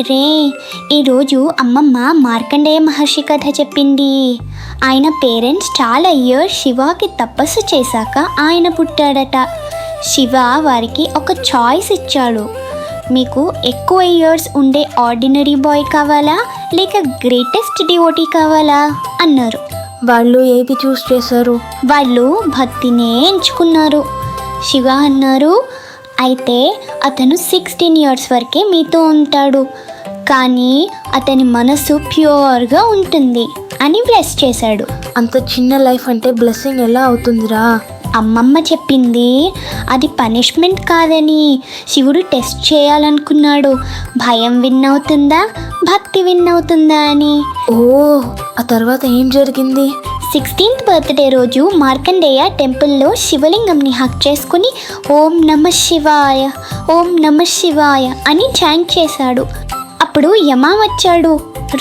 రే, ఈరోజు అమ్మమ్మ మార్కండేయ మహర్షి కథ చెప్పింది. ఆయన పేరెంట్స్ చాలా ఇయర్స్ శివకి తపస్సు చేశాక ఆయన పుట్టాడట. శివ వారికి ఒక చాయిస్ ఇచ్చాడు. మీకు ఎక్కువ ఇయర్స్ ఉండే ఆర్డినరీ బాయ్ కావాలా లేక గ్రేటెస్ట్ డివోటీ కావాలా అన్నారు. వాళ్ళు ఏది చూస్ చేశారు? వాళ్ళు భక్తినే ఎంచుకున్నారు. శివ అన్నారు, అయితే అతను 16 ఇయర్స్ వరకే మీతో ఉంటాడు, కానీ అతని మనసు ప్యూర్గా ఉంటుంది అని బ్లెస్ చేశాడు. అంత చిన్న లైఫ్ అంటే బ్లెస్సింగ్ ఎలా అవుతుందిరా? అమ్మమ్మ చెప్పింది అది పనిష్మెంట్ కాదని. శివుడు టెస్ట్ చేయాలనుకున్నాడు, భయం విన్ అవుతుందా భక్తి విన్ అవుతుందా అని. ఓ, ఆ తర్వాత ఏం జరిగింది? 16th బర్త్డే రోజు మార్కండేయ టెంపుల్లో శివలింగంని హక్ చేసుకుని ఓం నమ శివాయ ఓం నమ శివాయ అని చాంట్ చేశాడు. అప్పుడు యమ వచ్చాడు,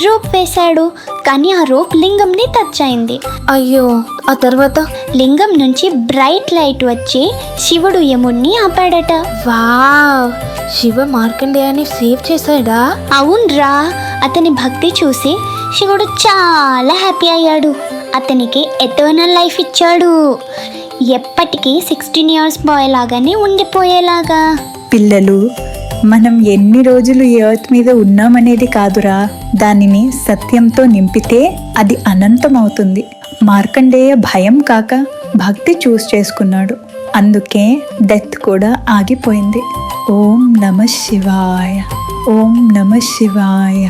రోప్ వేశాడు, కానీ ఆ రోప్ లింగంని టచ్ అయింది. అయ్యో, ఆ తర్వాత? లింగం నుంచి బ్రైట్ లైట్ వచ్చి శివుడు యముణ్ణి ఆపాడట. వావ్, శివ మార్కండేయాన్ని సేవ్ చేశాడా? అవునరా, అతని భక్తి చూసి శివుడు చాలా హ్యాపీ అయ్యాడు. అతనికి ఎటర్నల్ లైఫ్ ఇచ్చాడు, ఎప్పటికీ 16 ఇయర్స్ బాయ్ లాగానే ఉండిపోయేలాగా. పిల్లలు, మనం ఎన్ని రోజులు ఈ ఎర్త్ మీద ఉన్నామనేది కాదురా, దానిని సత్యంతో నింపితే అది అనంతమవుతుంది. మార్కండేయ భయం కాక భక్తి చూస్ చేసుకున్నాడు, అందుకే డెత్ కూడా ఆగిపోయింది. ఓం నమ శివాయ ఓం నమ శివాయ.